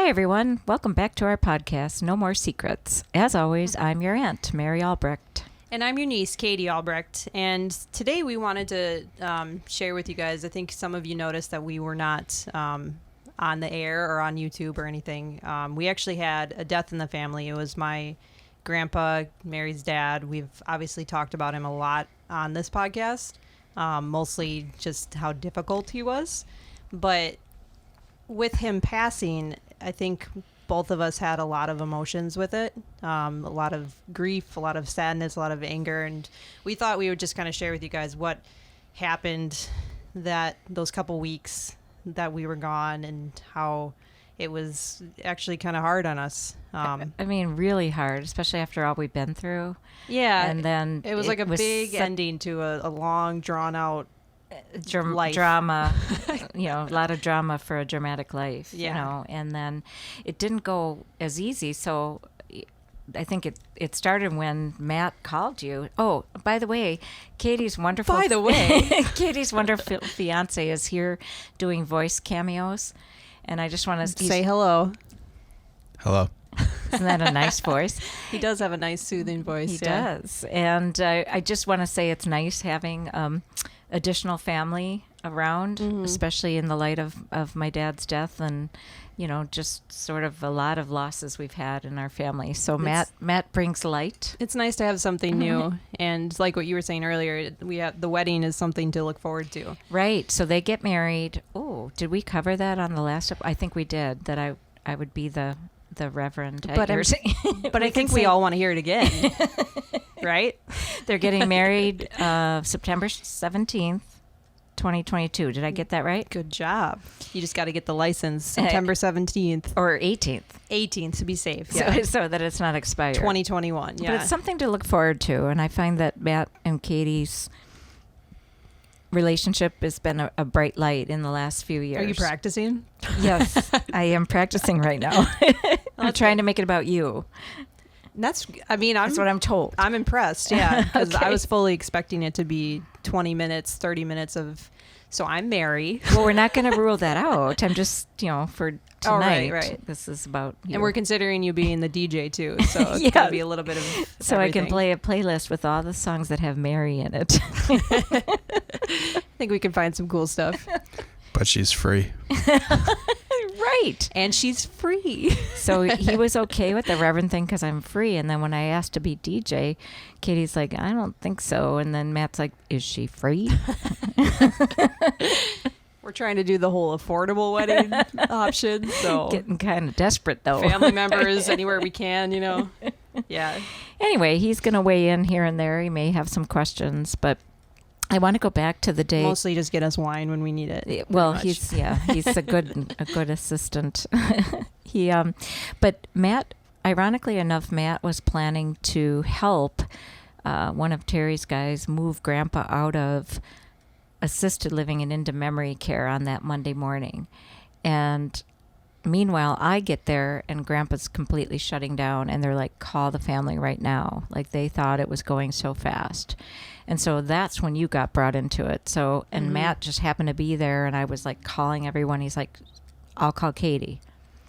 Hi, everyone. Welcome back to our podcast, No More Secrets. As always, I'm your aunt, Mary Albrecht. And I'm your niece, Katie Albrecht. And today we wanted to share with you guys, I think some of you noticed that we were not on the air or on YouTube or anything. We actually had a death in the family. It was my grandpa, Mary's dad. We've obviously talked about him a lot on this podcast, mostly just how difficult he was. But with him passing, I think both of us had a lot of emotions with it, a lot of grief, a lot of sadness, a lot of anger, and we thought we would just kind of share with you guys what happened those couple weeks that we were gone and how it was actually kind of hard on us. I mean, really hard, especially after all we've been through. Yeah. And then it was like a big ending to a long, drawn-out drama, a lot of drama for a dramatic life, yeah. And then it didn't go as easy. So I think it started when Matt called you. Oh, by the way, Katie's wonderful fiance is here doing voice cameos. And I just want to say hello. Hello. Isn't that a nice voice? He does have a nice, soothing voice. He does. And I just want to say it's nice having additional family around, especially in the light of my dad's death and, just sort of a lot of losses we've had in our family. So Matt brings light. It's nice to have something new. And like what you were saying earlier, the wedding is something to look forward to. Right. So they get married. Oh, did we cover that on the last episode? I think we did, that I would be the reverend. But I think we all want to hear it again. Right? They're getting married September 17th, 2022. Did I get that right? Good job. You just got to get the license September 17th. Or 18th. 18th to be safe. Yeah. So that it's not expired. 2021, yeah. But it's something to look forward to. And I find that Matt and Katie's relationship has been a bright light in the last few years. Are you practicing? Yes, I am practicing right now. I'm trying to make it about you. That's what I'm told. I'm impressed, yeah, because Okay. I was fully expecting it to be 20 minutes, 30 minutes of, so I'm Mary. Well, we're not going to rule that out. I'm just, for tonight. Oh, right. This is about you. And we're considering you being the DJ too, so it's Yeah. got to be a little bit of So everything. I can play a playlist with all the songs that have Mary in it. I think we can find some cool stuff. But she's free. Right. And she's free. So he was okay with the Reverend thing because I'm free. And then when I asked to be DJ, Katie's like, I don't think so. And then Matt's like, is she free? We're trying to do the whole affordable wedding option. So Getting kind of desperate, though. family members anywhere we can, Yeah. Anyway, he's going to weigh in here and there. He may have some questions, but I want to go back to the day. Mostly just get us wine when we need it. Well, he's a good assistant. But Matt, ironically enough, Matt was planning to help one of Terry's guys move Grandpa out of assisted living and into memory care on that Monday morning. And meanwhile, I get there and Grandpa's completely shutting down and they're like, call the family right now. Like they thought it was going so fast. And so that's when you got brought into it. So, and Matt just happened to be there and I was like calling everyone. He's like, I'll call Katie.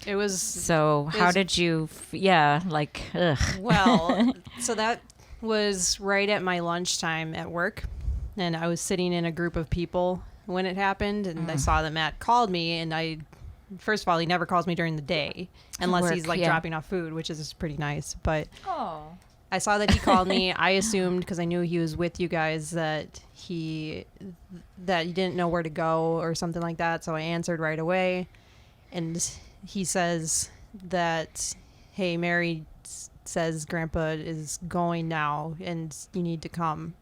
It was. So how did you, ugh. Well, so that was right at my lunchtime at work. And I was sitting in a group of people when it happened. And I saw that Matt called me. And first of all, he never calls me during the day unless he's dropping off food, which is pretty nice. But I saw that he called me. I assumed, because I knew he was with you guys, that he didn't know where to go or something like that. So I answered right away. And he says that, hey, Mary says Grandpa is going now and you need to come.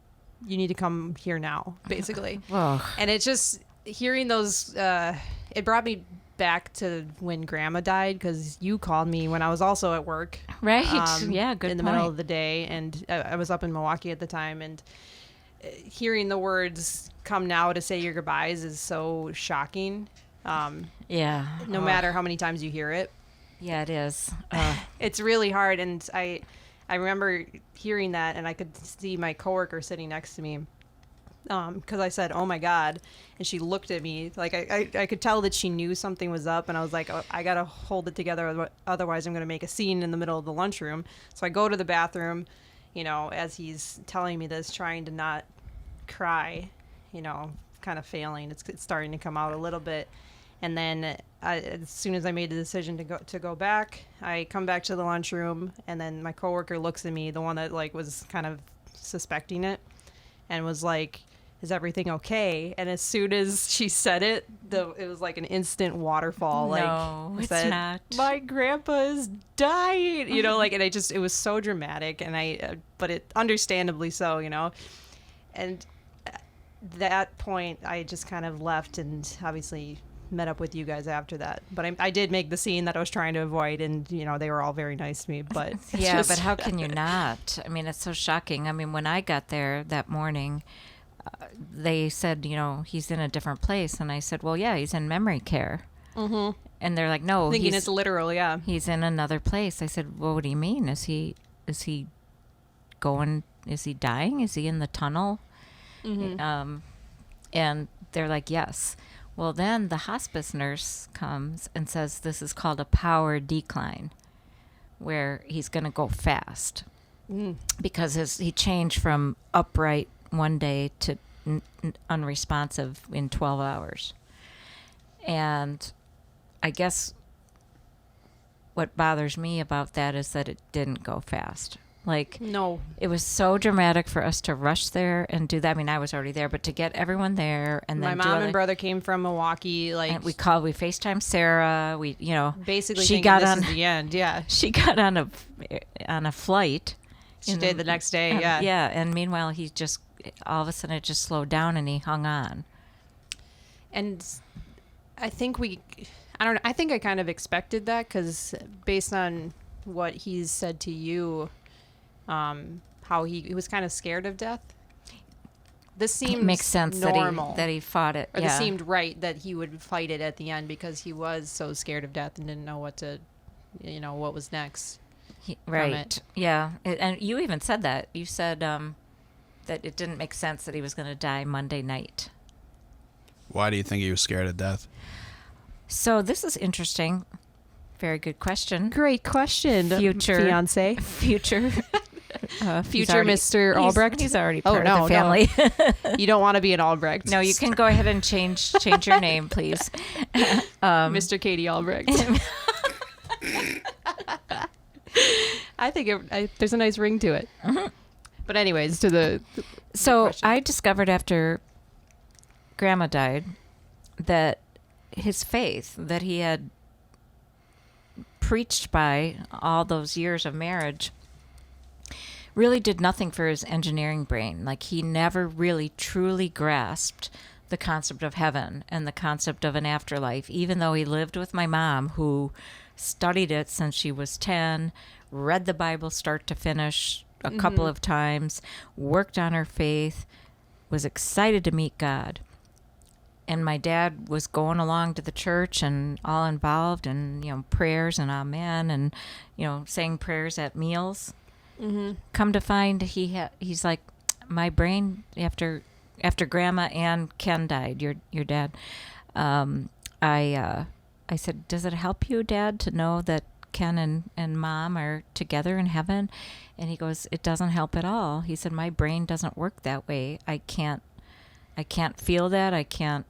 You need to come here now, basically. Whoa. And it's just hearing those, it brought me back to when Grandma died, because you called me when I was also at work. Right. Yeah, good in the middle of the day. And I was up in Milwaukee at the time. And hearing the words come now to say your goodbyes is so shocking. Yeah. No matter how many times you hear it. Yeah, it is. It's really hard. And I remember hearing that, and I could see my coworker sitting next to me. because I said, "Oh my God," and she looked at me like I could tell that she knew something was up, and I was like, oh, I gotta hold it together, otherwise I'm gonna make a scene in the middle of the lunchroom. So I go to the bathroom, as he's telling me this, trying to not cry, kind of failing. It's starting to come out a little bit, and then as soon as I made the decision to go back, I come back to the lunchroom, and then my coworker looks at me, the one that like was kind of suspecting it, and was like, "Is everything okay?" And as soon as she said it, it was like an instant waterfall. No, like, it's not. My grandpa is dying, and it was so dramatic, and but it understandably so, and at that point I just kind of left and obviously met up with you guys after that. But I did make the scene that I was trying to avoid, and they were all very nice to me. But yeah, but how can you not? I mean, it's so shocking. I mean, when I got there that morning, they said, he's in a different place. And I said, well, yeah, he's in memory care. Mm-hmm. And they're like, no, thinking it's literal, yeah. He's in another place. I said, well, what do you mean? Is he going, is he dying? Is he in the tunnel? Mm-hmm. And they're like, yes. Well, then the hospice nurse comes and says this is called a power decline, where he's going to go fast because he changed from upright one day to unresponsive in 12 hours. And I guess what bothers me about that is that it didn't go fast. Like, no, it was so dramatic for us to rush there and do that. I mean, I was already there, but to get everyone there and then my mom and brother came from Milwaukee. Like, and we FaceTimed Sarah. We, basically she got on the end. Yeah, she got on a flight. She did the next day. Yeah, yeah. And meanwhile, he just all of a sudden it just slowed down and he hung on. And I think I don't know. I think I kind of expected that because based on what he's said to you. How he was kind of scared of death. This seems makes sense normal that he fought it. Or this seemed right that he would fight it at the end because he was so scared of death and didn't know what was next. Right. Yeah. And you even said that. You said that it didn't make sense that he was going to die Monday night. Why do you think he was scared of death? So this is interesting. Very good question. Great question. Future fiance. Future Mr. Albrecht. He's already part of the family. No. You don't want to be an Albrecht. No, you can go ahead and change your name, please. Mr. Katie Albrecht. I think there's a nice ring to it. Mm-hmm. But anyways, to the question. I discovered after Grandma died that his faith that he had preached by all those years of marriage really did nothing for his engineering brain. Like, he never really truly grasped the concept of heaven and the concept of an afterlife, even though he lived with my mom, who studied it since she was 10, read the Bible start to finish a couple of times, worked on her faith, was excited to meet God. And my dad was going along to the church and all involved and, prayers and amen and, saying prayers at meals. Mm-hmm. Come to find he's like, my brain, after Grandma and Ken died, your dad, I said, does it help you, Dad, to know that Ken and Mom are together in heaven? And he goes, it doesn't help at all. He said, my brain doesn't work that way. I can't feel that. I can't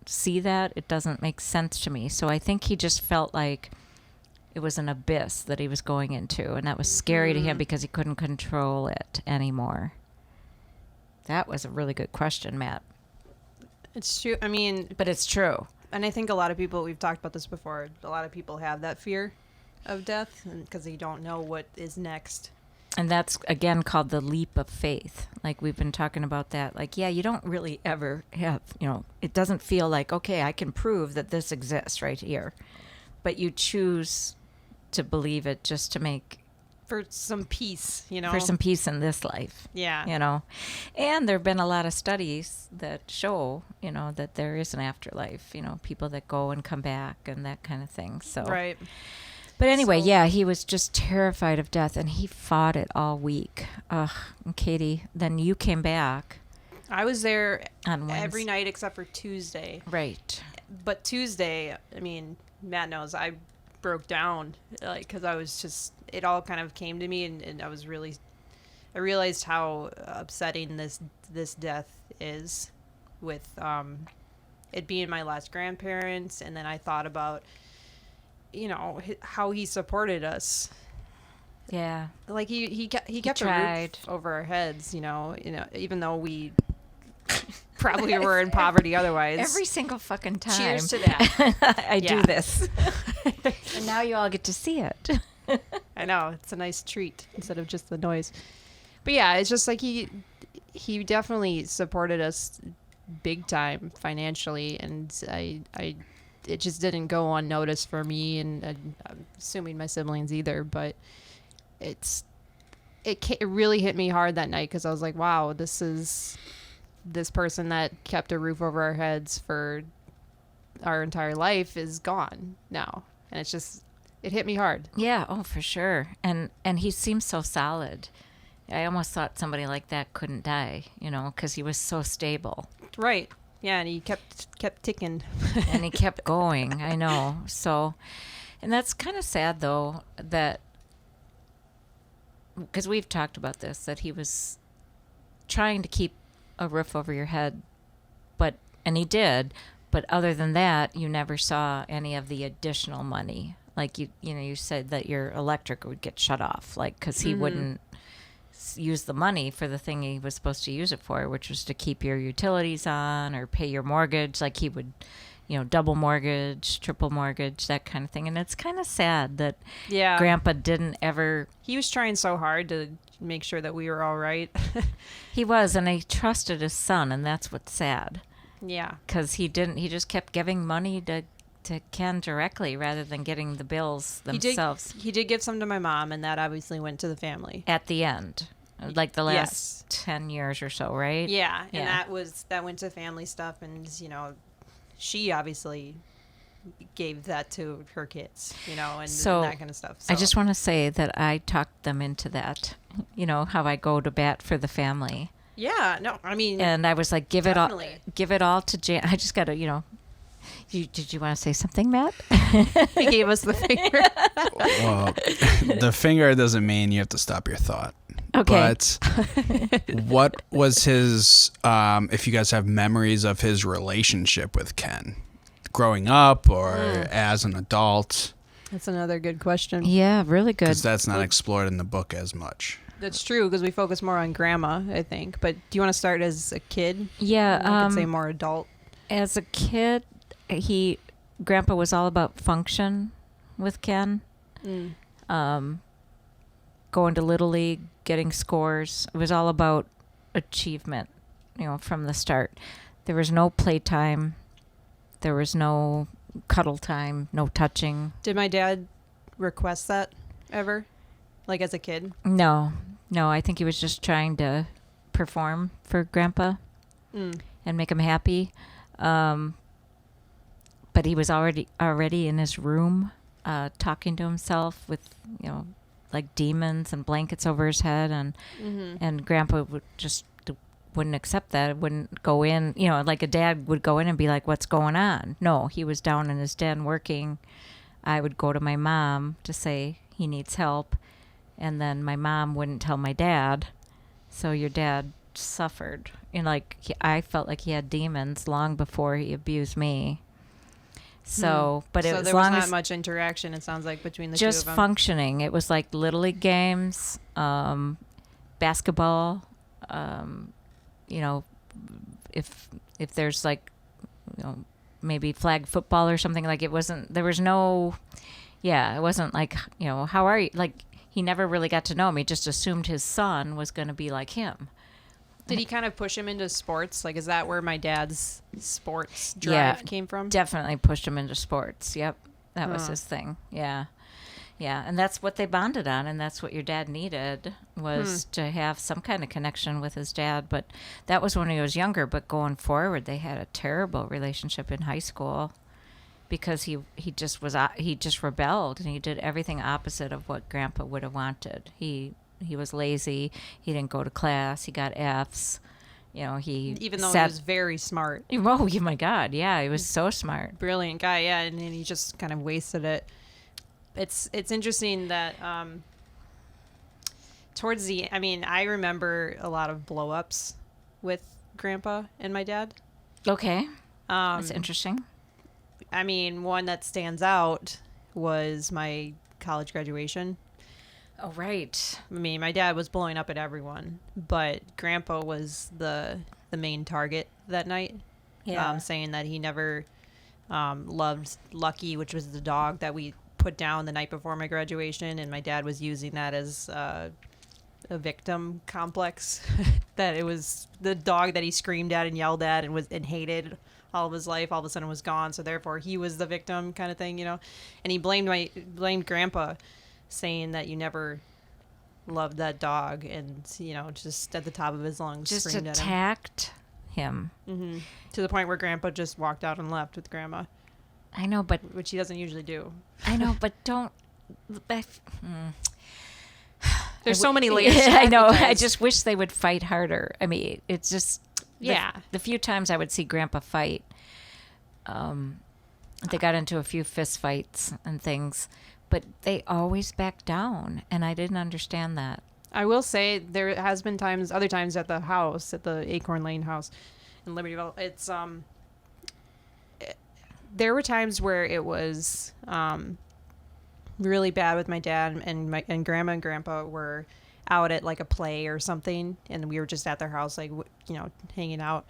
see that. It doesn't make sense to me. So I think he just felt like it was an abyss that he was going into, and that was scary to him because he couldn't control it anymore. That was a really good question, Matt. It's true. I mean, but it's true. And I think a lot of people, we've talked about this before, a lot of people have that fear of death because they don't know what is next. And that's, again, called the leap of faith. Like, we've been talking about that. Like, yeah, you don't really ever have, it doesn't feel like, okay, I can prove that this exists right here. But you choose to believe it just to make... For some peace, For some peace in this life. Yeah. And there have been a lot of studies that show, that there is an afterlife. People that go and come back and that kind of thing. So. Right. But anyway, he was just terrified of death, and he fought it all week. Ugh, and Katie, then you came back. I was there on Wednesday. every night except for Tuesday. Right. But Tuesday, I mean, Matt knows I broke down, like, because I was just, it all kind of came to me, and I realized how upsetting this death is with it being my last grandparents, and then I thought about, how he supported us. Yeah. Like he kept a tried. roof over our heads, even though we probably were in poverty otherwise. Every single fucking time. Cheers to that. I do Yeah. this. And now you all get to see it. I know, it's a nice treat instead of just the noise. But yeah, it's just like he definitely supported us big time financially, and it just didn't go unnoticed for me, and I'm assuming my siblings either. But it really hit me hard that night, because I was like, wow, this is this person that kept a roof over our heads for our entire life is gone now, and it hit me hard. Yeah, oh, for sure. And he seems so solid. I almost thought somebody like that couldn't die, because he was so stable. Right. Yeah, and he kept ticking. And he kept going, I know. So, and that's kind of sad, though, that, because we've talked about this, that he was trying to keep a roof over your head, and he did, but other than that, you never saw any of the additional money. Like, you said that your electric would get shut off, like, because he wouldn't use the money for the thing he was supposed to use it for, which was to keep your utilities on or pay your mortgage. Like, he would, double mortgage, triple mortgage, that kind of thing. And it's kind of sad that Grandpa didn't ever... He was trying so hard to make sure that we were all right. He was, and he trusted his son, and that's what's sad. Yeah. Because he just kept giving money to Ken directly rather than getting the bills themselves. He did give some to my mom, and that obviously went to the family. At the end. Like the last 10 years or so, right? Yeah, and that went to family stuff, and, she obviously gave that to her kids, and that kind of stuff. So. I just want to say that I talked them into that, how I go to bat for the family. Yeah, no, I mean... And I was like, give it all to Jan. I just got to, did you want to say something, Matt? He gave us the finger. Well, the finger doesn't mean you have to stop your thought. Okay. But what was his, if you guys have memories of his relationship with Ken, growing up or as an adult? That's another good question. Yeah, really good. Because that's not explored in the book as much. That's true, because we focus more on grandma, I think. But do you want to start as a kid? Yeah. I could say more adult. As a kid, Grandpa was all about function with Ken. Going to Little League, getting scores. It was all about achievement, from the start. There was no playtime. There was no cuddle time, no touching. Did my dad request that ever? Like as a kid? No, I think he was just trying to perform for Grandpa and make him happy. But he was already in his room talking to himself with, like demons and blankets over his head, and Grandpa wouldn't accept that. It wouldn't go in, like a dad would go in and be like, what's going on? No, he was down in his den working. I would go to my mom to say he needs help, and then my mom wouldn't tell my dad. So your dad suffered. I felt like he had demons long before he abused me. So, but so as there was long not as much interaction, it sounds like, between the two of just them. functioning. It was like Little League games, basketball. If there's like, maybe flag football or something, like it wasn't. There was no. Yeah, it wasn't like, how are you? Like, he never really got to know me. Just assumed his son was going to be like him. Did he kind of push him into sports? Like, is that where my dad's sports drive came from? Definitely pushed him into sports. Yep. That was his thing. Yeah. Yeah. And that's what they bonded on. And that's what your dad needed, was to have some kind of connection with his dad. But that was when he was younger. But going forward, they had a terrible relationship in high school because he just rebelled, and he did everything opposite of what Grandpa would have wanted. He was lazy. He didn't go to class. He got Fs. he even though he sat. was very smart, Oh my God, yeah, he was so smart. brilliant guy, yeah, and then he just kind of wasted it. It's interesting that towards the, I mean, I remember a lot of blow-ups with Grandpa and my dad. Okay, that's interesting. I mean, one that stands out was my college graduation. Oh, right. I mean, my dad was blowing up at everyone, but Grandpa was the main target that night. Yeah. Saying that he never loved Lucky, which was the dog that we put down the night before my graduation, and my dad was using that as a victim complex. That it was the dog that he screamed at and yelled at and hated all of his life. All of a sudden was gone, so therefore he was the victim, kind of thing, And he blamed Grandpa, saying that you never loved that dog, and just at the top of his lungs Just screamed attacked him. Mm-hmm. To the point where Grandpa just walked out and left with Grandma, I know, but which he doesn't usually do. I know, but don't. There's so many layers. I know. I just wish they would fight harder. I mean, it's just the few times I would see Grandpa fight, they got into a few fist fights and things, but they always backed down, and I didn't understand that. I will say there has been other times at the house, at the Acorn Lane house in Libertyville. It's there were times where it was really bad with my dad, and Grandma and Grandpa were out at like a play or something, and we were just at their house, like hanging out,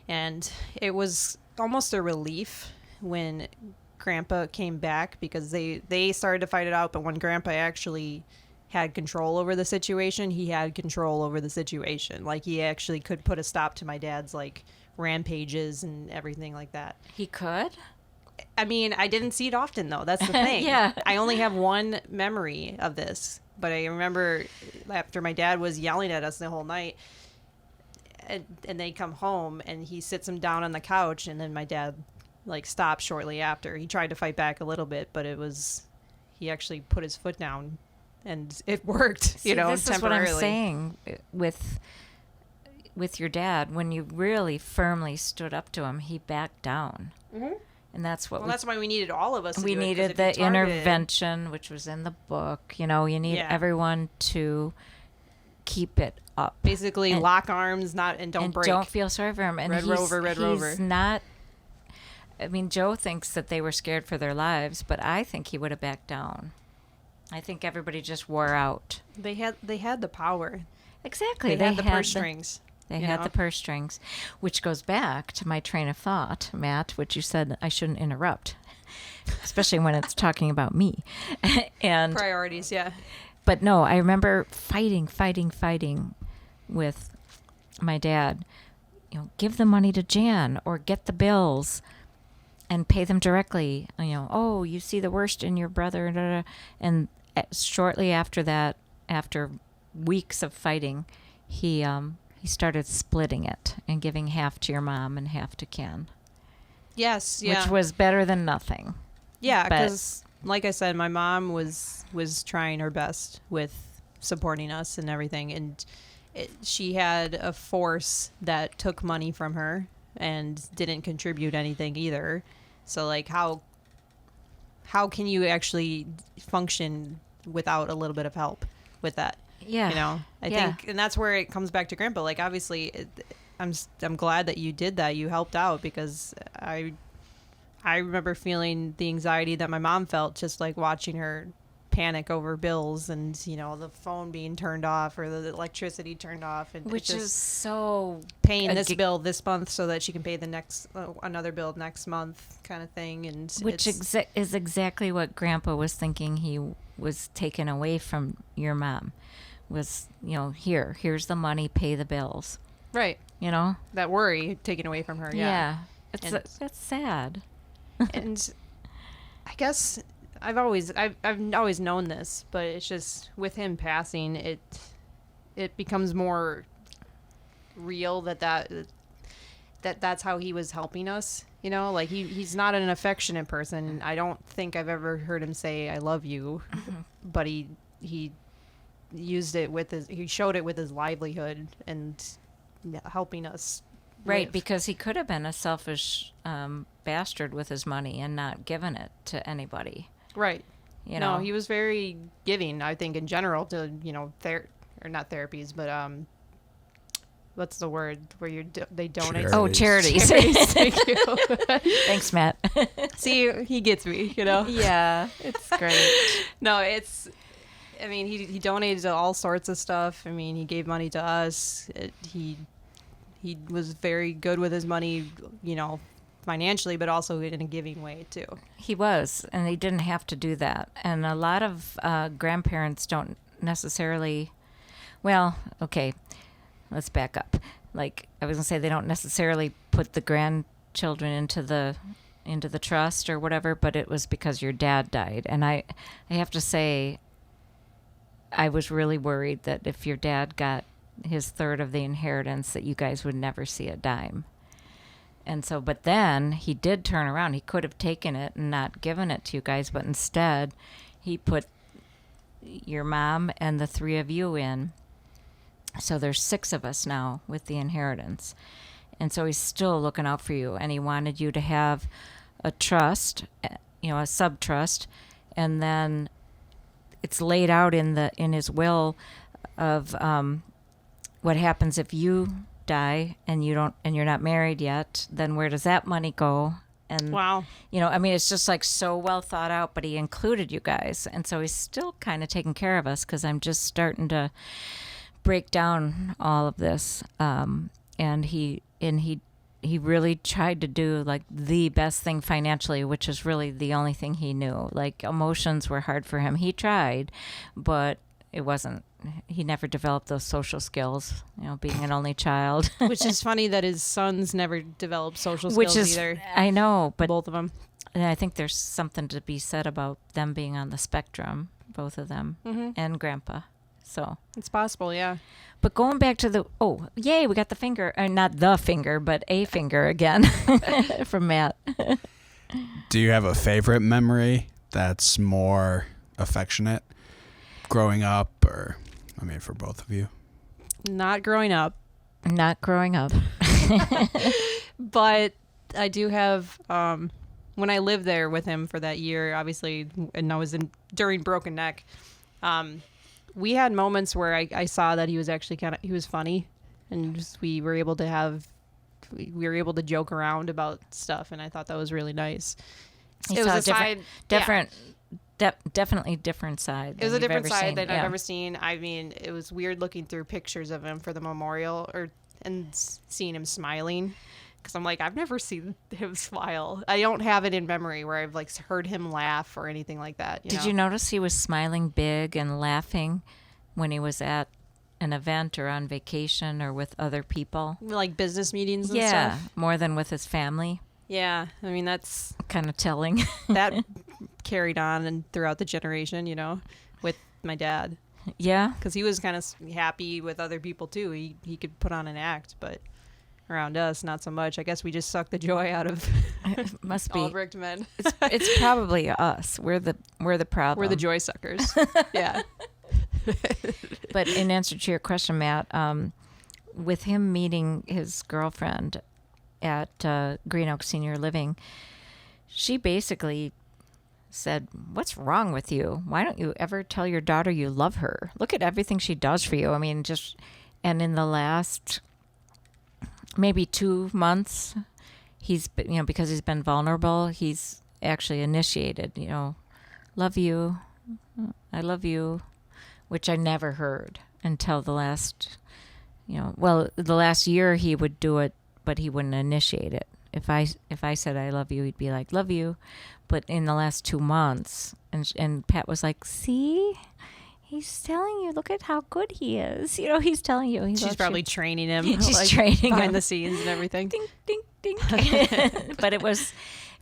and it was almost a relief when Grandpa came back, because they started to fight it out, but when Grandpa actually had control over the situation, he had control over the situation. Like, he actually could put a stop to my dad's like rampages and everything like that. He could? I mean, I didn't see it often, though. That's the thing. Yeah. I only have one memory of this, but I remember after my dad was yelling at us the whole night, and they come home and he sits him down on the couch, and then my dad like stopped shortly after. He tried to fight back a little bit, but he actually put his foot down, and it worked. See, this temporarily. is what I'm saying with your dad. When you really firmly stood up to him, he backed down. Mm-hmm. And that's what that's why we needed all of us to we do it, needed the intervention, which was in the book. You need everyone to keep it up. Basically, lock arms, don't break. Don't feel sorry for him. And Red Rover. He's not. I mean, Joe thinks that they were scared for their lives, but I think he would have backed down. I think everybody just wore out. They had the power. Exactly. They had the purse strings. They had the purse strings, which goes back to my train of thought, Matt, which you said I shouldn't interrupt, especially when it's talking about me. And priorities, yeah. But no, I remember fighting with my dad. Give the money to Jan, or get the bills and pay them directly. Oh, you see the worst in your brother. And shortly after that, after weeks of fighting, he started splitting it and giving half to your mom and half to Ken. Yes, yeah. Which was better than nothing. Yeah, because like I said, my mom was trying her best with supporting us and everything, and she had a force that took money from her and didn't contribute anything either. So like, how can you actually function without a little bit of help with that? Yeah. I think, and that's where it comes back to Grandpa. Like, obviously, I'm glad that you did that. You helped out, because I remember feeling the anxiety that my mom felt, just like watching her panic over bills and, the phone being turned off or the electricity turned off. And which is so paying this bill this month so that she can pay the next, another bill next month, kind of thing. And which is exactly what Grandpa was thinking he was taken away from your mom. Was, here's the money, pay the bills. Right. That worry taken away from her. Yeah. That's sad. And I guess I've always known this, but it's just with him passing, it becomes more real that's how he was helping us. Like he's not an affectionate person. I don't think I've ever heard him say "I love you," but he used it he showed it with his livelihood, and helping us. Right, live. because he could have been a selfish bastard with his money and not given it to anybody. Right. You know, No, he was very giving, I think, in general to, or not therapies, but what's the word where they donate? Oh, charities. Thank you. Thanks, Matt. See, he gets me, Yeah, it's great. No, I mean, he donated to all sorts of stuff. I mean, he gave money to us. He was very good with his money, financially, but also in a giving way too. He was, and he didn't have to do that. And a lot of grandparents don't necessarily, well, okay, let's back up. Like, I was going to say they don't necessarily put the grandchildren into the trust or whatever, but it was because your dad died. And I have to say, I was really worried that if your dad got his third of the inheritance, that you guys would never see a dime. And so, but then he did turn around. He could have taken it and not given it to you guys, but instead he put your mom and the three of you in. So there's 6 of us now with the inheritance. And so he's still looking out for you. And he wanted you to have a trust, a sub-trust. And then it's laid out in his will of what happens if you die and you're not married yet, then where does that money go? And wow. I mean, it's just like so well thought out, but he included you guys. And so he's still kind of taking care of us, because I'm just starting to break down all of this. And he really tried to do like the best thing financially, which is really the only thing he knew. Like, emotions were hard for him. He tried, but he never developed those social skills, being an only child. Which is funny that his sons never developed social skills either. I know, but both of them. And I think there's something to be said about them being on the spectrum, both of them, and Grandpa. So it's possible, yeah. But going back to yay, we got the finger, not the finger, but a finger again from Matt. Do you have a favorite memory that's more affectionate? Growing up, or, I mean, for both of you? Not growing up. Not growing up. But I do have, when I lived there with him for that year, obviously, and I was during Broken Neck, we had moments where I saw that he was actually he was funny, and just, we were able to joke around about stuff, and I thought that was really nice. It was a different definitely different side. It was a different side that I've ever seen. I mean, it was weird looking through pictures of him for the memorial and seeing him smiling, because I'm like, I've never seen him smile. I don't have it in memory where I've like heard him laugh or anything like that. Did you notice he was smiling big and laughing when he was at an event or on vacation or with other people? Like business meetings and stuff? Yeah, more than with his family. Yeah, I mean, that's kind of telling. That carried on and throughout the generation, with my dad. Yeah, because he was kind of happy with other people too. He could put on an act, but around us, not so much. I guess we just suck the joy out of it must be Albrecht men. It's probably us. We're the problem. We're the joy suckers. Yeah. But in answer to your question, Matt, with him meeting his girlfriend at Green Oak Senior Living, she basically said, "What's wrong with you? Why don't you ever tell your daughter you love her? Look at everything she does for you." I mean, and in the last maybe 2 months, he's been, because he's been vulnerable, he's actually initiated, love you, I love you, which I never heard until the last, the last year he would do it, but he wouldn't initiate it. If I said I love you, he'd be like, love you. But in the last 2 months, and Pat was like, see, he's telling you, look at how good he is. He's telling you. She's probably training him. She's training behind him. The scenes and everything. Ding, ding, ding. But it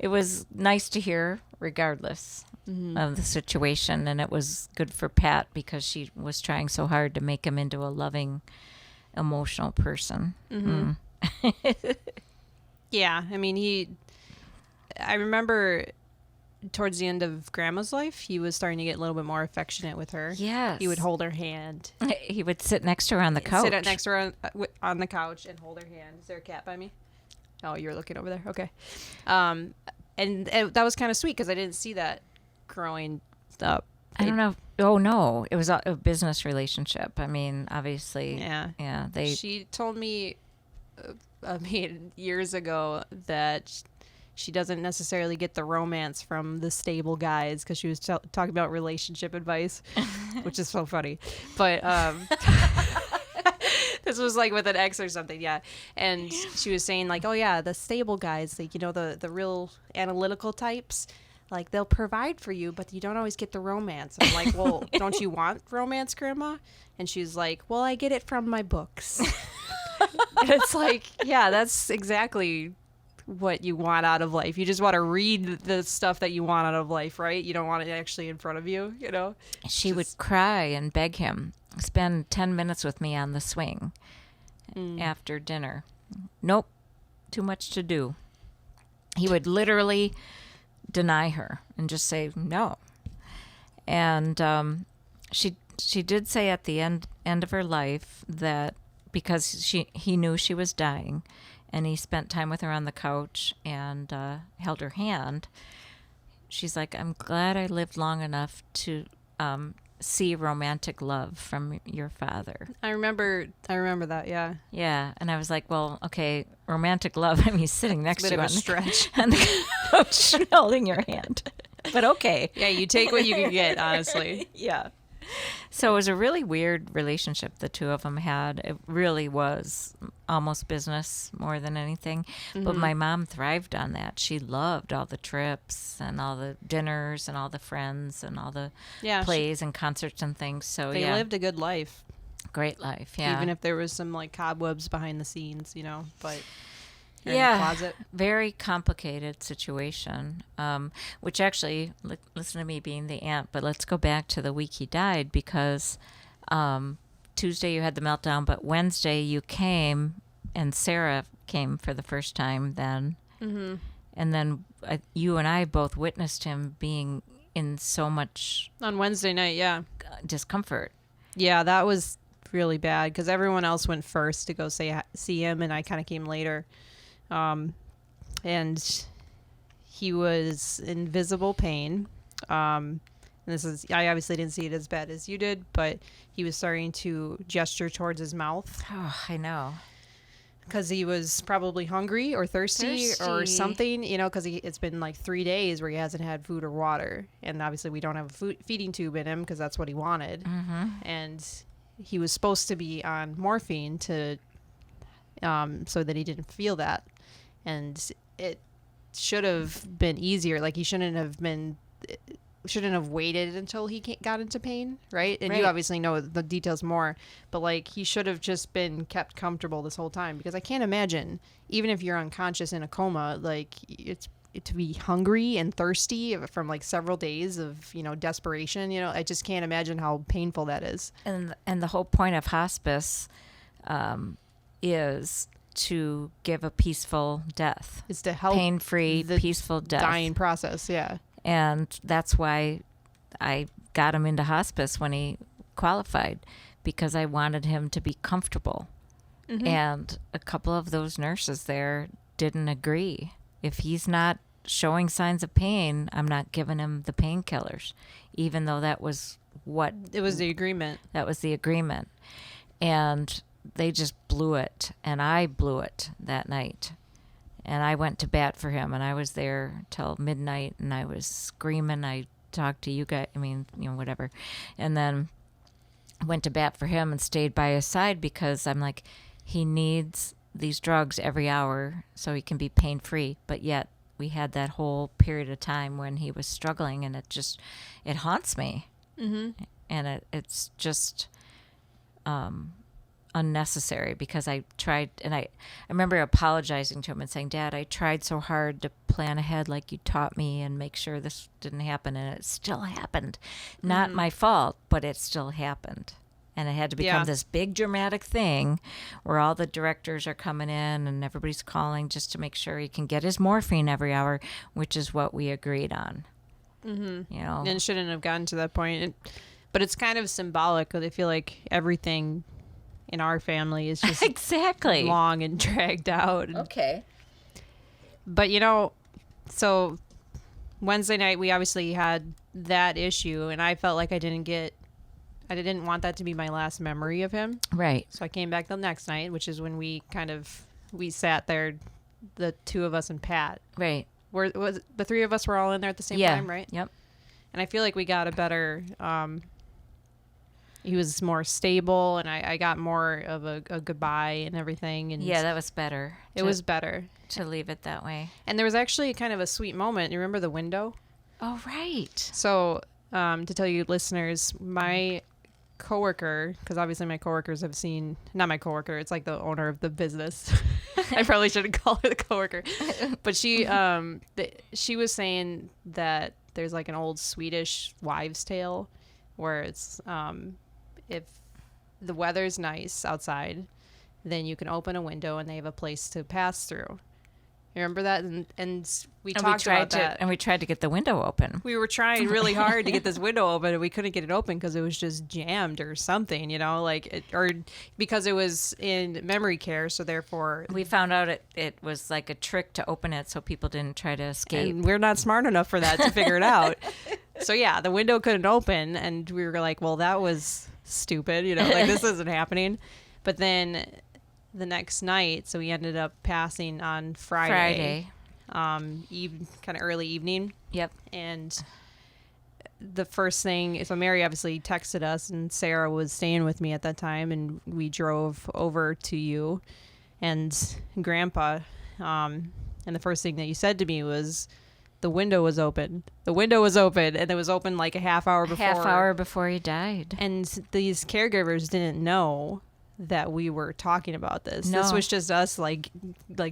was nice to hear, regardless of the situation. And it was good for Pat, because she was trying so hard to make him into a loving, emotional person. Mm-hmm. Yeah, I mean, I remember towards the end of Grandma's life, he was starting to get a little bit more affectionate with her. Yes. He would hold her hand. He would sit next to her on the couch. Sit next to her on the couch and hold her hand. Is there a cat by me? Oh, you're looking over there. Okay. And that was kind of sweet because I didn't see that growing up. I don't know. Oh, no. It was a business relationship. I mean, obviously. Yeah. Yeah. She told me, years ago that she doesn't necessarily get the romance from the stable guys because she was talking about relationship advice, which is so funny. But this was like with an ex or something, yeah. And she was saying like, oh yeah, the stable guys, like, the real analytical types, like they'll provide for you, but you don't always get the romance. I'm like, well, don't you want romance, Grandma? And she's like, well, I get it from my books. And it's like, yeah, that's exactly what you want out of life. You just want to read the stuff that you want out of life, right? You don't want it actually in front of you, She would cry and beg him, spend 10 minutes with me on the swing after dinner. Nope, too much to do. He would literally deny her and just say no. And she did say at the end of her life that because he knew she was dying, and he spent time with her on the couch and held her hand. She's like, I'm glad I lived long enough to see romantic love from your father. I remember that, yeah. Yeah, and I was like, well, okay, romantic love. I mean, he's sitting next to you on the couch holding your hand. But okay. Yeah, you take what you can get, honestly. Yeah. So it was a really weird relationship the two of them had. It really was almost business more than anything. Mm-hmm. But my mom thrived on that. She loved all the trips and all the dinners and all the friends and all the plays and concerts and things. So they lived a good life. Great life, yeah. Even if there was some like cobwebs behind the scenes, but in yeah, a closet. Very complicated situation, which actually, listen to me being the aunt, but let's go back to the week he died because Tuesday you had the meltdown, but Wednesday you came and Sarah came for the first time then. Mm-hmm. And then you and I both witnessed him being in so much... On Wednesday night, yeah. Discomfort. Yeah, that was really bad because everyone else went first to go see him, and I kind of came later. And he was in visible pain. And I obviously didn't see it as bad as you did, but he was starting to gesture towards his mouth. Oh, I know. Because he was probably hungry or thirsty or something, because it's been like 3 days where he hasn't had food or water. And obviously we don't have a feeding tube in him because that's what he wanted. Mm-hmm. And he was supposed to be on morphine so that he didn't feel that. And it should have been easier. Like he shouldn't have waited until he got into pain, right? And you obviously know the details more, but like he should have just been kept comfortable this whole time, because I can't imagine, even if you're unconscious in a coma, like to be hungry and thirsty from like several days of desperation. I just can't imagine how painful that is. And the whole point of hospice is to give a peaceful death. Is to help pain-free, peaceful death. Dying process, yeah. And that's why I got him into hospice when he qualified, because I wanted him to be comfortable. Mm-hmm. And a couple of those nurses there didn't agree. If he's not showing signs of pain, I'm not giving him the painkillers, even though that was what... It was the agreement. That was the agreement. And they just blew it, and I blew it that night. And I went to bat for him, and I was there till midnight, and I was screaming. I talked to you guys, whatever. And then went to bat for him and stayed by his side, because I'm like, he needs these drugs every hour so he can be pain-free. But yet we had that whole period of time when he was struggling, and it haunts me. Mm-hmm. And it's just... unnecessary, because I tried, and I remember apologizing to him and saying, Dad, I tried so hard to plan ahead like you taught me and make sure this didn't happen, and it still happened. Not my fault, but it still happened. And it had to become this big dramatic thing where all the directors are coming in and everybody's calling just to make sure he can get his morphine every hour, which is what we agreed on. Mm-hmm. You know, And it shouldn't have gotten to that point. But it's kind of symbolic because I feel like everything in our family is just exactly long and dragged out. Okay. But, so Wednesday night we obviously had that issue, and I felt like I didn't want that to be my last memory of him. Right. So I came back the next night, which is when we sat there, the two of us and Pat. Right. Was the three of us were all in there at the same time, right? Yep. And I feel like we got a better. He was more stable, and I got more of a goodbye and everything. And Yeah, that was better. It was better to leave it that way. And there was actually kind of a sweet moment. You remember the window? Oh, right. So, to tell you listeners, my coworker, because obviously my coworkers have seen, not my coworker, it's like the owner of the business. I probably shouldn't call her the coworker, but she was saying that there's like an old Swedish wives' tale where it's if the weather's nice outside, then you can open a window and they have a place to pass through. You remember that? And we talked about that. And we tried to get the window open. We were trying really hard to get this window open, and we couldn't get it open because it was just jammed or something, or because it was in memory care. So therefore, we found out it was like a trick to open it so people didn't try to escape. And we're not smart enough for that to figure it out. So yeah, the window couldn't open, and we were like, well, that was stupid, like this isn't happening. But then the next night, so we ended up passing on Friday. Kind of early evening. Yep. And the first thing, so Mary obviously texted us, and Sarah was staying with me at that time, and we drove over to you and Grandpa. And the first thing that you said to me was, the window was open. The window was open, and it was open like a half hour before. Half hour before he died. And these caregivers didn't know that we were talking about this. No. This was just us like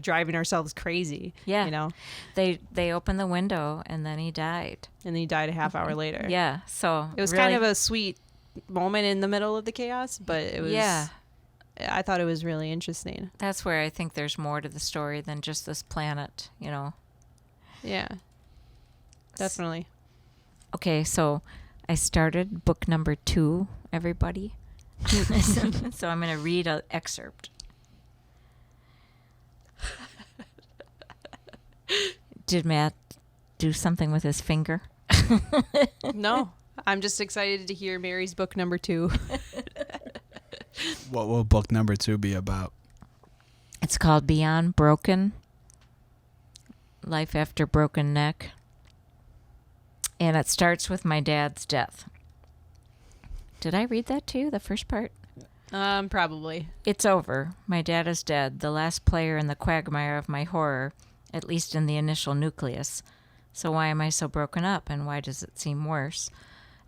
driving ourselves crazy. Yeah. They opened the window, and then he died. And he died a half hour later. Yeah. So it was really kind of a sweet moment in the middle of the chaos, but it was, I thought it was really interesting. That's where I think there's more to the story than just this planet, Yeah. Definitely. Okay, so I started book number 2, everybody. So I'm going to read an excerpt. Did Matt do something with his finger? No, I'm just excited to hear Mary's book number 2. What will book number 2 be about? It's called Beyond Broken, Life After Broken Neck. And it starts with my dad's death. Did I read that to you, the first part? Probably. It's over. My dad is dead, the last player in the quagmire of my horror, at least in the initial nucleus. So why am I so broken up, and why does it seem worse?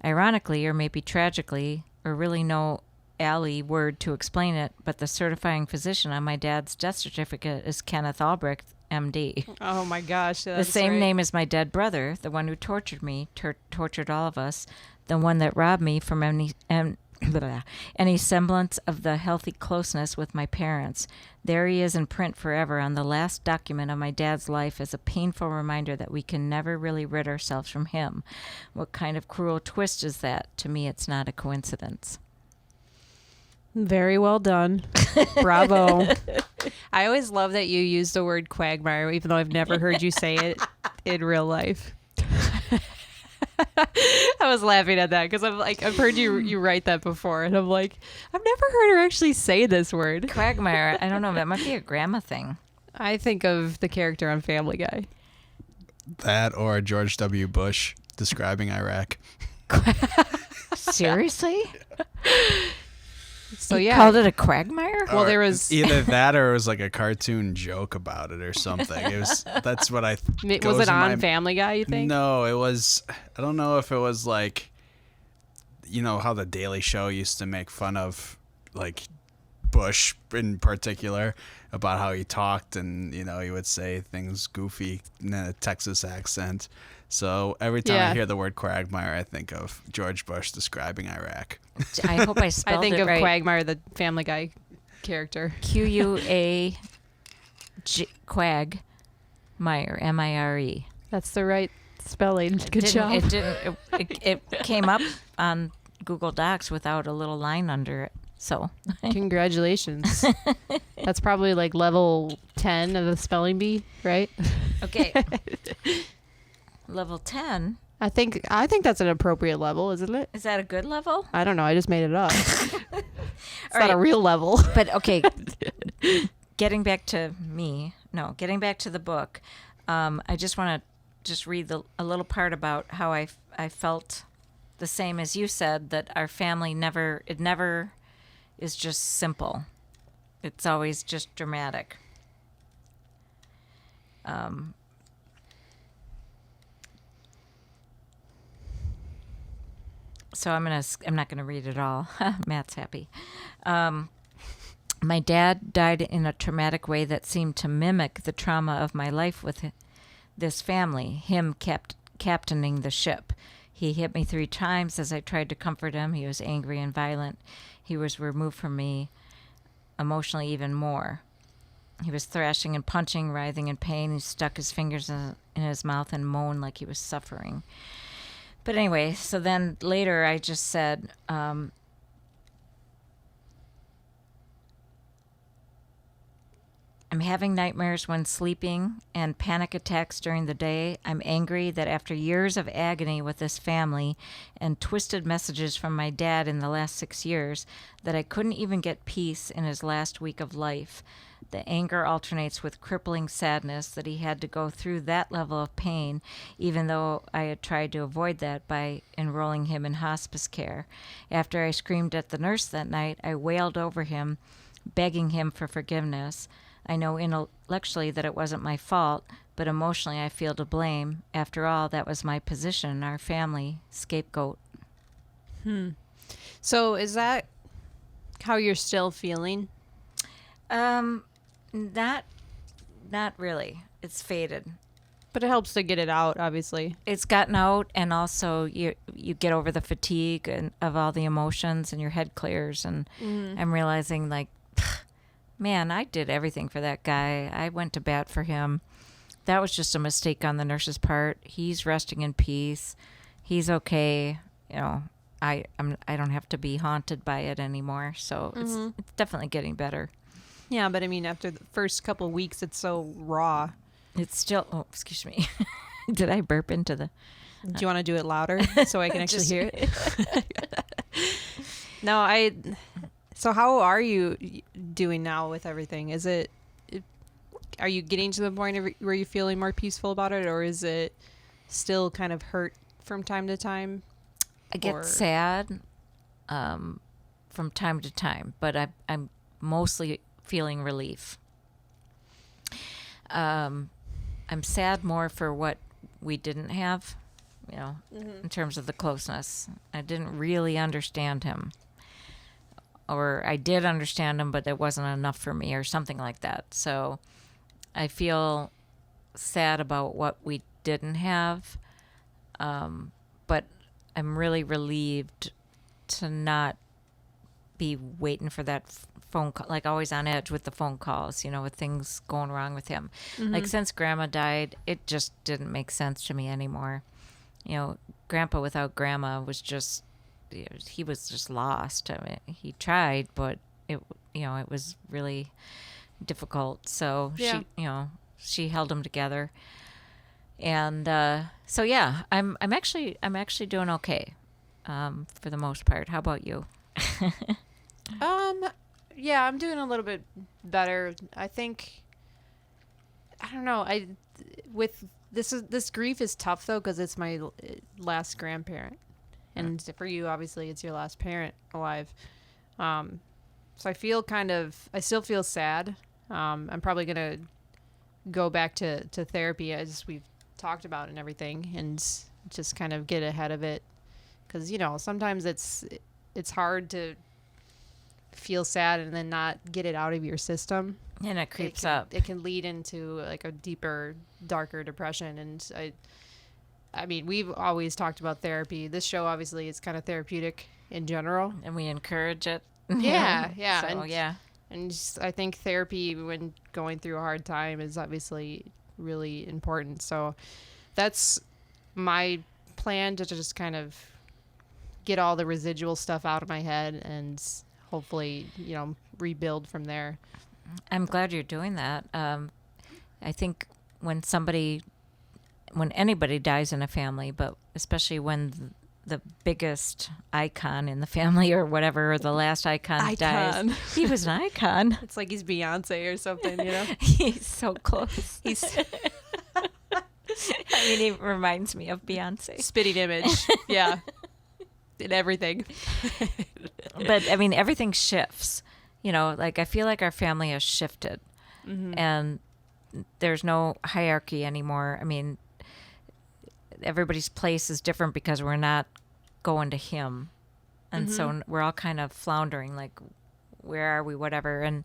Ironically, or maybe tragically, or really no alley word to explain it, but the certifying physician on my dad's death certificate is Kenneth Albrecht, MD. Oh my gosh. The same name as my dead brother, the one who tortured me, tortured all of us, the one that robbed me from any semblance of the healthy closeness with my parents. There he is in print forever on the last document of my dad's life as a painful reminder that we can never really rid ourselves from him. What kind of cruel twist is that? To me, it's not a coincidence. Very well done. Bravo. I always love that you use the word quagmire, even though I've never heard you say it in real life. I was laughing at that because I've heard you write that before, and I'm like, I've never heard her actually say this word. Quagmire, I don't know, that might be a grandma thing. I think of the character on Family Guy. That or George W. Bush describing Iraq. Seriously? So you yeah, called it a quagmire? Well, there was either that or it was like a cartoon joke about it or something. It was that's what I was it on Family Guy, you think? No, it was. I don't know if it was like, how the Daily Show used to make fun of like Bush in particular about how he talked, and he would say things goofy in a Texas accent. So every time I hear the word quagmire, I think of George Bush describing Iraq. I hope I spelled it right. I think of Quagmire, the Family Guy character. Quag Mire, Mire. That's the right spelling. Good job. It came up on Google Docs without a little line under it. So Congratulations. That's probably like level 10 of the spelling bee, right? okay, level 10. I think that's an appropriate level, isn't it? Is that a good level? I don't know. I just made it up. It's not right. a real level. But okay, getting back to the book, I just want to read a little part about how I felt the same as you said, that our family never is just simple. It's always just dramatic. So I'm not gonna read it all. Matt's happy. My dad died in a traumatic way that seemed to mimic the trauma of my life with this family. Him captaining the ship. He hit me 3 times as I tried to comfort him. He was angry and violent. He was removed from me emotionally even more. He was thrashing and punching, writhing in pain. He stuck his fingers in his mouth and moaned like he was suffering. But anyway, so then later I just said, I'm having nightmares when sleeping and panic attacks during the day. I'm angry that after years of agony with this family and twisted messages from my dad in the last 6 years, that I couldn't even get peace in his last week of life. The anger alternates with crippling sadness that he had to go through that level of pain, even though I had tried to avoid that by enrolling him in hospice care. After I screamed at the nurse that night, I wailed over him, begging him for forgiveness. I know intellectually that it wasn't my fault, but emotionally I feel to blame. After all, that was my position in our family, scapegoat. So is that how you're still feeling? Not really. It's faded. But it helps to get it out, obviously. It's gotten out, and also you get over the fatigue of all the emotions, and your head clears. And I'm realizing, like, man, I did everything for that guy. I went to bat for him. That was just a mistake on the nurse's part. He's resting in peace. He's okay. You know, I don't have to be haunted by it anymore. So it's definitely getting better. Yeah, but I mean, after the first couple of weeks, it's so raw. It's still. Oh, excuse me. Did I burp into the? Do you want to do it louder so I can actually hear it? No, So how are you doing now with everything? Are you getting to the point where you're feeling more peaceful about it, or is it still kind of hurt from time to time? I get sad from time to time, but I'm mostly feeling relief. I'm sad more for what we didn't have, in terms of the closeness. I didn't really understand him. Or I did understand him, but it wasn't enough for me, or something like that. So I feel sad about what we didn't have, but I'm really relieved to not be waiting for that phone call, like always on edge with the phone calls, with things going wrong with him. Like since Grandma died, it just didn't make sense to me anymore. Grandpa without Grandma was just, he was just lost. I mean, he tried, but it was really difficult. So yeah. She held them together, and so yeah, I'm actually doing okay, for the most part. How about you? Yeah, I'm doing a little bit better. I think, I don't know. This grief is tough though, because it's my last grandparent. And for you, obviously, it's your last parent alive. So I still feel sad. I'm probably going to go back to therapy, as we've talked about and everything, and just kind of get ahead of it. Because, sometimes it's hard to feel sad and then not get it out of your system. And it creeps up. It can lead into like a deeper, darker depression. And I mean, we've always talked about therapy. This show, obviously, is kind of therapeutic in general. And we encourage it. Yeah. So, yeah. And I think therapy, when going through a hard time, is obviously really important. So that's my plan to just kind of get all the residual stuff out of my head and hopefully, rebuild from there. I'm glad you're doing that. I think when anybody dies in a family, but especially when the biggest icon in the family or whatever, or the last icon dies. He was an icon. It's like he's Beyonce or something, He's so close. He reminds me of Beyonce. Spitting image. Yeah. In everything. But, everything shifts. I feel like our family has shifted. Mm-hmm. And there's no hierarchy anymore. Everybody's place is different because we're not going to him. And so we're all kind of floundering, like, where are we, whatever. And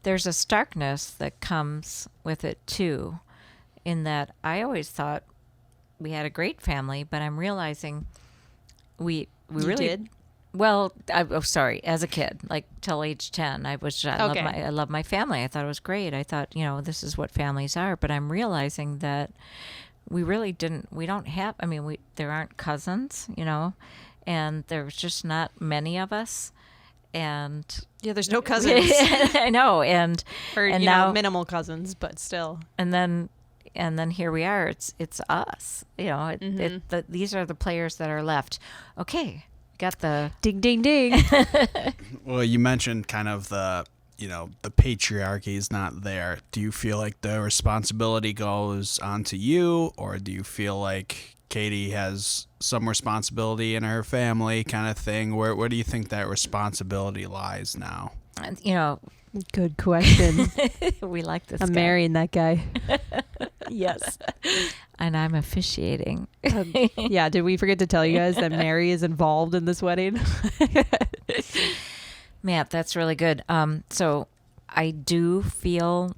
there's a starkness that comes with it, too, in that I always thought we had a great family, but I'm realizing we really did. Well, as a kid, like till age 10, I love my family. I thought it was great. I thought, this is what families are, but I'm realizing that we really don't have, there aren't cousins, and there's just not many of us. And yeah, there's no cousins. I know. And now minimal cousins, but still. And then here we are. It's us, these are the players that are left. Okay. Got the ding, ding, ding. Well, you mentioned kind of the patriarchy is not there. Do you feel like the responsibility goes onto you, or do you feel like Katie has some responsibility in her family kind of thing? Where do you think that responsibility lies now? Good question. We like this I'm guy. marrying that guy. Yes. And I'm officiating. Yeah, did we forget to tell you guys that Mary is involved in this wedding? Matt, that's really good. So I do feel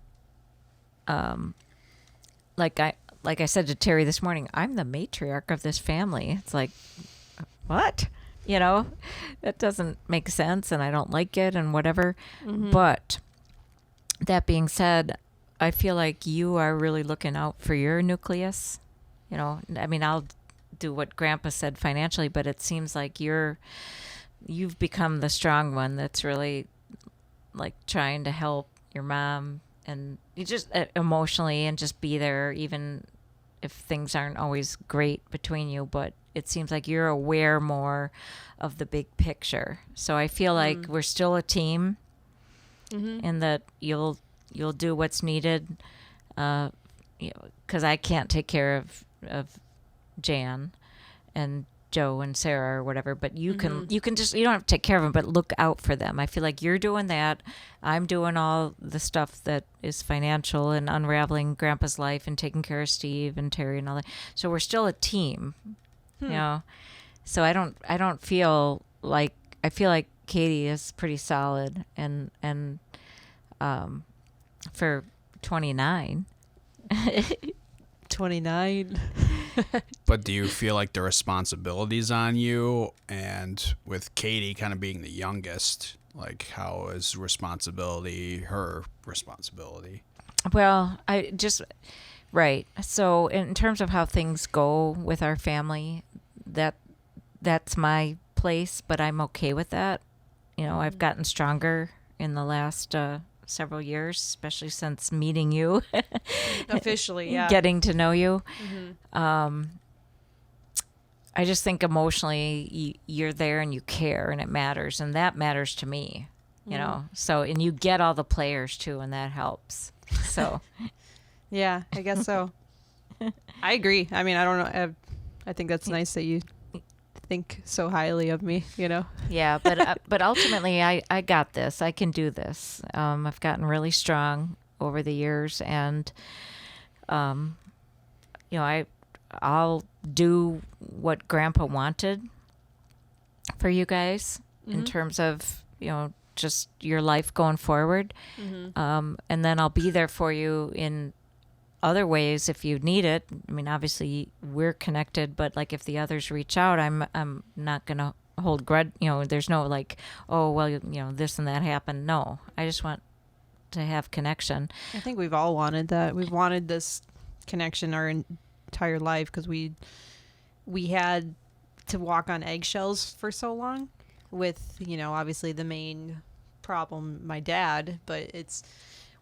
like I said to Terry this morning, I'm the matriarch of this family. It's like, what? That doesn't make sense, and I don't like it and whatever. Mm-hmm. But that being said, I feel like you are really looking out for your nucleus. I'll do what Grandpa said financially, but it seems like you've become the strong one that's really like trying to help your mom, and you just emotionally, and just be there even if things aren't always great between you. But it seems like you're aware more of the big picture. So I feel like we're still a team, and that you'll do what's needed, because I can't take care of Jan and Joe and Sarah or whatever, but you can just, you don't have to take care of them, but look out for them. I feel like you're doing that. I'm doing all the stuff that is financial and unraveling Grandpa's life and taking care of Steve and Terry and all that. So we're still a team, So I don't feel like, I feel like Katie is pretty solid, and for 29. 29. But do you feel like the responsibility's on you? And with Katie kind of being the youngest, like, how is her responsibility? Well, right. So in terms of how things go with our family, that's my place, but I'm okay with that. I've gotten stronger in the last several years, especially since meeting you. Officially, yeah. Getting to know you. I just think emotionally you're there and you care, and it matters, and that matters to me, So, and you get all the players too, and that helps. So yeah, I guess so. I agree. I don't know. I think that's nice that you think so highly of me, Yeah, but ultimately I got this. I can do this. I've gotten really strong over the years, and I'll do what Grandpa wanted for you guys in terms of just your life going forward, and then I'll be there for you in other ways if you need it. Obviously we're connected, but like if the others reach out, I'm not gonna hold grudge. There's no like, oh well, this and that happened. No, I just want to have connection. I think we've all wanted that. We've wanted this connection our entire life, because we we had to walk on eggshells for so long with, obviously the main problem, my dad, but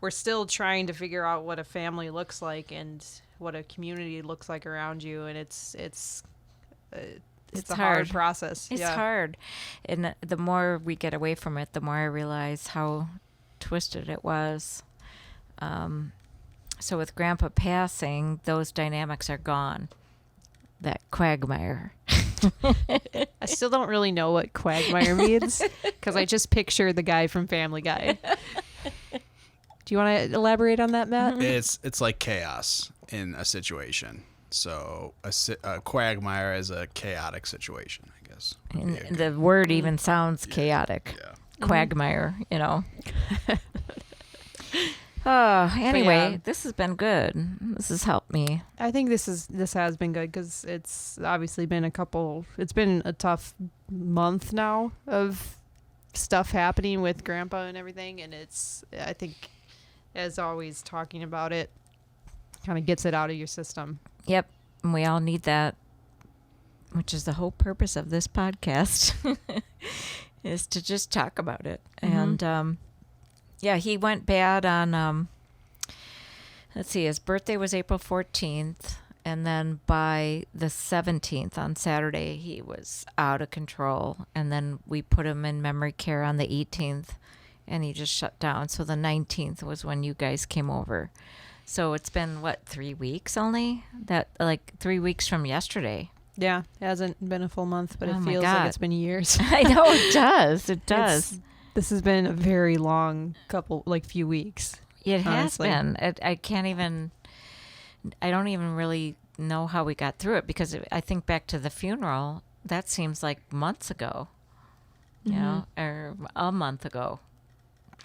we're still trying to figure out what a family looks like and what a community looks like around you. And it's a hard process. It's hard. And the more we get away from it, the more I realize how twisted it was. So with Grandpa passing, those dynamics are gone. That quagmire. I still don't really know what quagmire means because I just picture the guy from Family Guy. Do you want to elaborate on that, Matt? It's like chaos in a situation. So a quagmire is a chaotic situation, I guess. And the word even sounds chaotic. Yeah. Quagmire, Anyway, this has been good. This has helped me. I think this has been good because it's obviously been it's been a tough month now of stuff happening with Grandpa and everything. And I think, as always, talking about it kind of gets it out of your system. Yep. And we all need that, which is the whole purpose of this podcast, is to just talk about it. Mm-hmm. And, he went bad on, let's see, his birthday was April 14th. And then by the 17th on Saturday, he was out of control. And then we put him in memory care on the 18th and he just shut down. So the 19th was when you guys came over. So it's been, 3 weeks only? 3 weeks from yesterday. Yeah, it hasn't been a full month, but it Oh my feels God. like it's been years. I know, it does. It does. This has been a very long few weeks. It has honestly. been. I don't even really know how we got through it because I think back to the funeral, that seems like months ago, or a month ago.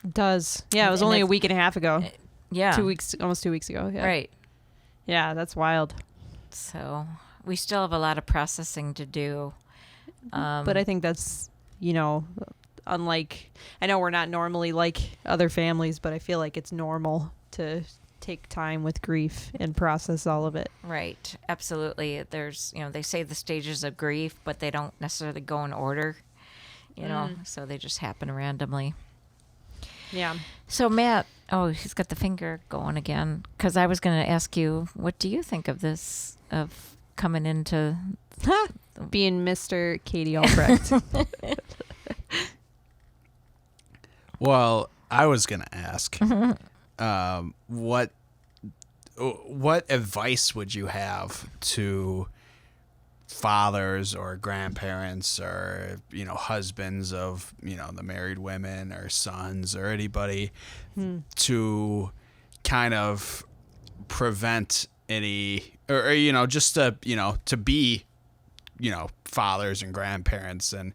It does. Yeah, it was And only a that's- week and a half ago. Yeah. Almost 2 weeks ago. Yeah. Right. Yeah, that's wild. So we still have a lot of processing to do. But I think that's, unlike, I know we're not normally like other families, but I feel like it's normal to take time with grief and process all of it. Right. Absolutely. There's, they say the stages of grief, but they don't necessarily go in order, so they just happen randomly. Yeah. So Matt, he's got the finger going again, because I was going to ask you, what do you think of this, of coming into being Mr. Katie Albrecht? Well, I was gonna ask, what advice would you have to fathers or grandparents or husbands of the married women or sons or anybody to kind of prevent any or just to be fathers and grandparents and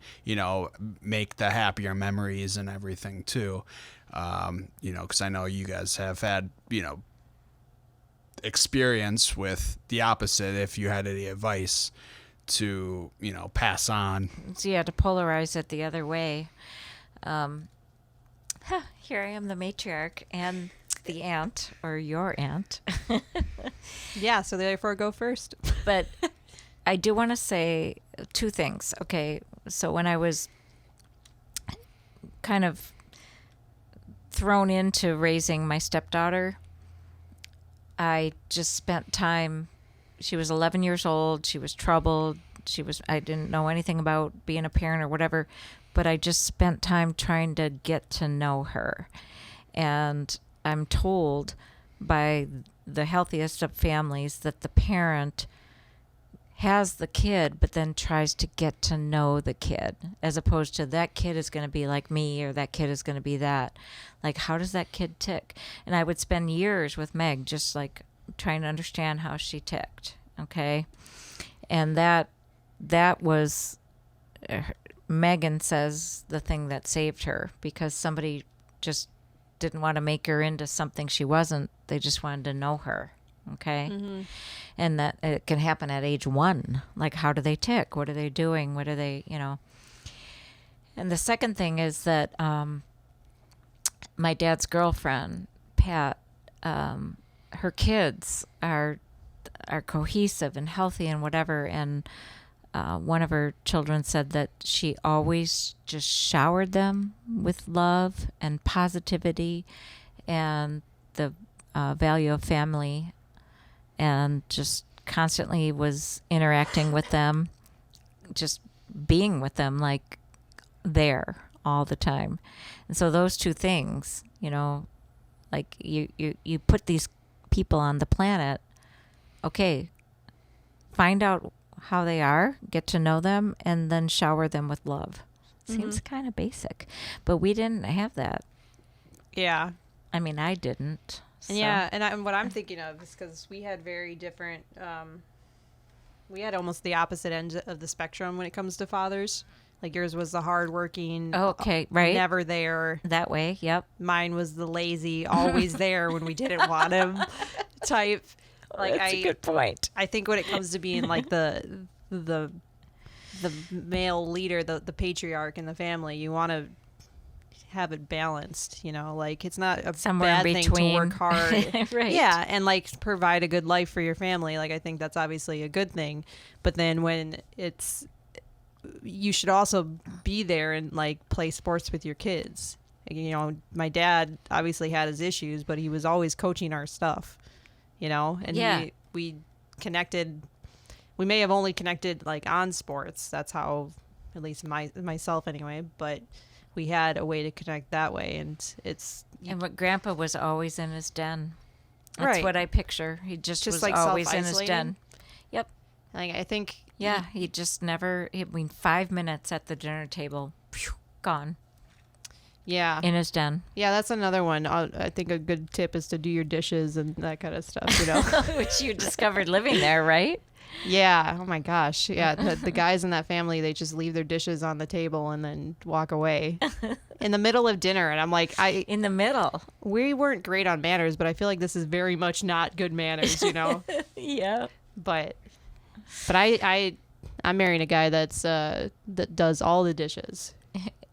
make the happier memories and everything too, because I know you guys have had experience with the opposite. If you had any advice to pass on. So you had to polarize it the other way. Here I am, the matriarch and the aunt, or your aunt. Yeah, so therefore go first. But I do want to say two things. Okay, so when I was kind of thrown into raising my stepdaughter, I just spent time. She was 11 years old. She was troubled. I didn't know anything about being a parent or whatever, but I just spent time trying to get to know her. And I'm told by the healthiest of families that the parent has the kid, but then tries to get to know the kid, as opposed to that kid is going to be like me or that kid is going to be that. Like, how does that kid tick? And I would spend years with Meg just like trying to understand how she ticked. Okay. And that was, Megan says, the thing that saved her, because somebody just didn't want to make her into something she wasn't. They just wanted to know her. Okay. Mm-hmm. And that it can happen at age 1. Like, how do they tick? What are they doing? What are they, And the second thing is that my dad's girlfriend, Pat, her kids are are cohesive and healthy and whatever. And one of her children said that she always just showered them with love and positivity and the value of family, and just constantly was interacting with them, just being with them, like there all the time. And so those two things, like you put these people on the planet, okay, find out how they are, get to know them, and then shower them with love. Seems kind of basic, but we didn't have that. Yeah. I mean, I didn't. So. And what I'm thinking of is because we had very different, we had almost the opposite end of the spectrum when it comes to fathers. Like yours was the hardworking, okay, right, never there. That way, yep. Mine was the lazy, always there when we didn't want him type. Like that's a good point. I think when it comes to being like the male leader, the patriarch in the family, you want to have it balanced, like it's not a somewhere bad thing to work hard. Right. Yeah, and like provide a good life for your family. Like I think that's obviously a good thing. But then when you should also be there and like play sports with your kids. My dad obviously had his issues, but he was always coaching our stuff, and we connected. We may have only connected like on sports. That's how, at least myself anyway, but we had a way to connect that way. And what Grandpa was always in his den. That's right. what I picture. He just was like always in his den. Yep. Like I think. Yeah, he just never. 5 minutes at the dinner table, gone. Yeah. In his den. Yeah, that's another one. I think a good tip is to do your dishes and that kind of stuff. Which you discovered living there, right? Yeah. Oh my gosh. Yeah. The guys in that family, they just leave their dishes on the table and then walk away in the middle of dinner. And I'm like, in the middle. We weren't great on manners, but I feel like this is very much not good manners, Yeah. But I'm marrying a guy that does all the dishes.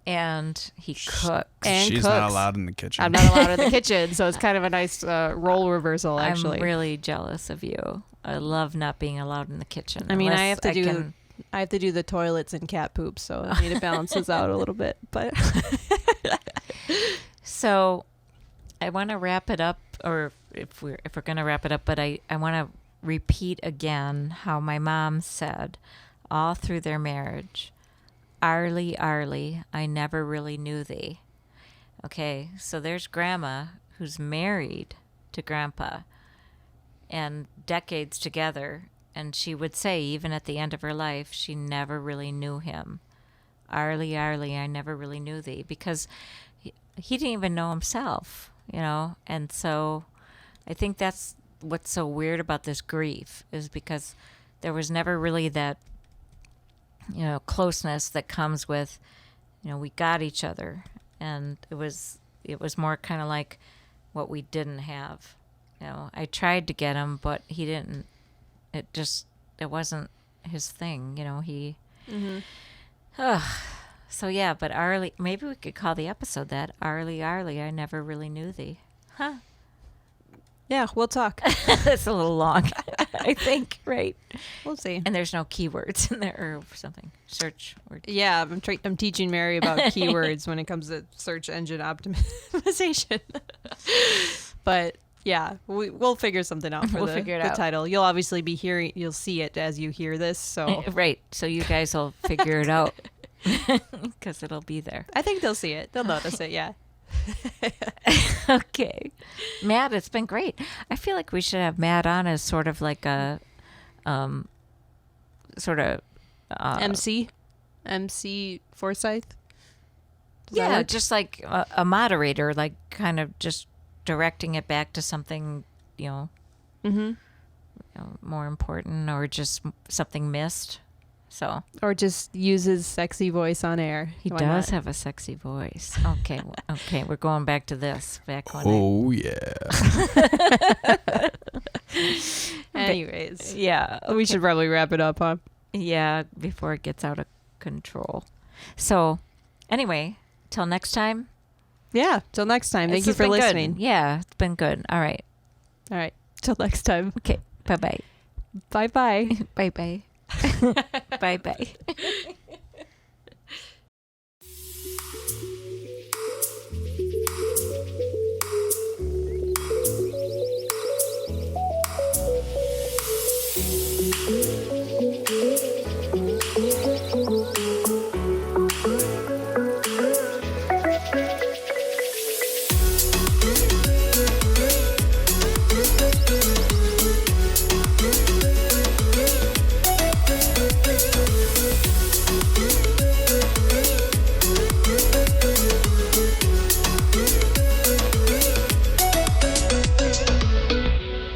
And he cooks. She's not allowed in the kitchen. I'm not allowed in the kitchen, so it's kind of a nice role reversal, actually. I'm really jealous of you. I love not being allowed in the kitchen. I mean, I have to do the toilets and cat poop, so I mean it balances out a little bit. But so, I want to wrap it up, or if we're going to wrap it up, but I want to repeat again how my mom said all through their marriage, "Arlie, Arlie, I never really knew thee." Okay, so there's Grandma who's married to Grandpa and decades together, and she would say, even at the end of her life, she never really knew him. "Arlie, Arlie, I never really knew thee," because he didn't even know himself, and so I think that's what's so weird about this grief, is because there was never really that closeness that comes with, we got each other, and it was more kind of like what we didn't have. I tried to get him, but he didn't. It wasn't his thing. He. Mm-hmm. So yeah, but Arlie, maybe we could call the episode that "Arlie, Arlie, I never really knew thee." Huh? Yeah, we'll talk. That's a little long, I think, right? We'll see. And there's no keywords in there or something. Search word. Yeah, I'm teaching Mary about keywords when it comes to search engine optimization. But yeah, we'll figure something out for the title. You'll obviously be hearing, you'll see it as you hear this. So right. So you guys will figure it out because it'll be there. I think they'll see it. They'll notice it. Yeah. Okay, Matt, it's been great. I feel like we should have Matt on as sort of like a MC Forsyth. Yeah, just like a moderator, like kind of just directing it back to something more important, or just something missed. So, or just use his sexy voice on air. He does have a sexy voice. Okay, okay, we're going back to this. Anyways, yeah, okay. We should probably wrap it up, huh? Yeah, before it gets out of control. So, anyway, till next time. Yeah, till next time. Thank you for listening. Good. Yeah, it's been good. All right. Till next time. Okay. Bye-bye. Bye-bye. Bye-bye. Bye-bye.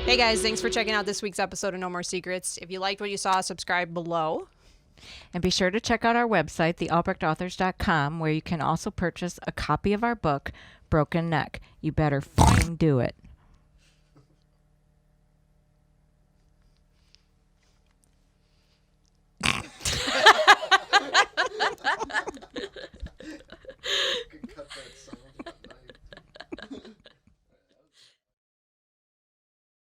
Hey guys, thanks for checking out this week's episode of No More Secrets. If you liked what you saw, subscribe below. And be sure to check out our website, thealbrechtauthors.com, where you can also purchase a copy of our book, Broken Neck. You better f***ing do it.